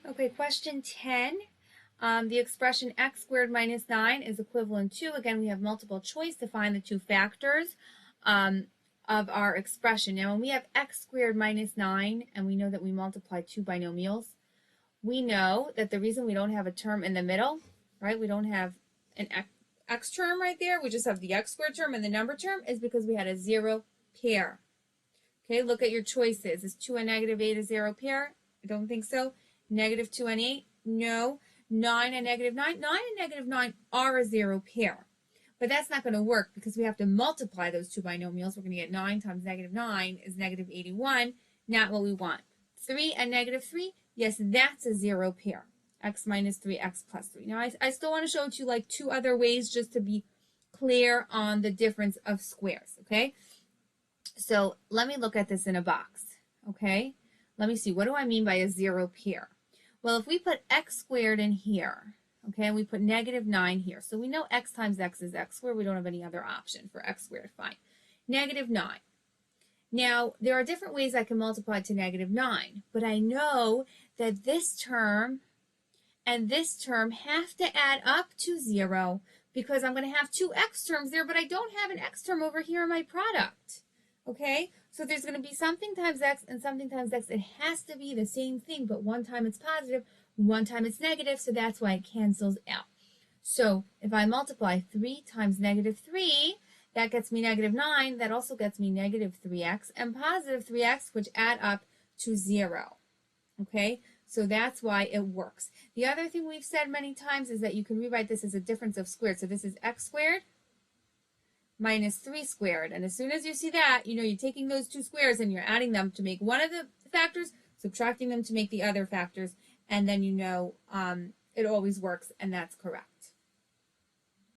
Okay, question 10. The expression x squared minus 9 is equivalent to, again, we have multiple choice to find the two factors of our expression. Now, when we have x squared minus 9, and we know that we multiply two binomials, we know that the reason we don't have a term in the middle, right, we don't have an x term right there, we just have the x squared term and the number term, is because we had a zero pair. Okay, look at your choices. Is 2 and negative 8 a zero pair? I don't think so. Negative 2 and 8? No. 9 and negative 9? 9 and negative 9 are a zero pair. But that's not going to work because we have to multiply those two binomials. We're going to get 9 times negative 9 is negative 81. Not what we want. 3 and negative 3? Yes, that's a zero pair. X minus 3, x plus 3. Now, I still want to show it to you like two other ways just to be clear on the difference of squares, okay? So let me look at this in a box, okay? Let me see, what do I mean by a zero pair? Well, if we put x squared in here, okay, and we put negative 9 here, so we know x times x is x squared. We don't have any other option for x squared, fine. Negative 9. Now, there are different ways I can multiply to negative 9, but I know that this term and this term have to add up to 0 because I'm going to have two x terms there, but I don't have an x term over here in my product. Okay, so there's going to be something times x and something times x. It has to be the same thing, but one time it's positive, one time it's negative, so that's why it cancels out. So if I multiply 3 times negative 3, that gets me negative 9. That also gets me negative 3x and positive 3x, which add up to 0. Okay, so that's why it works. The other thing we've said many times is that you can rewrite this as a difference of squared. So this is x squared minus 3 squared. And as soon as you see that, you know you're taking those two squares and you're adding them to make one of the factors, subtracting them to make the other factors, and then you know it always works, and that's correct.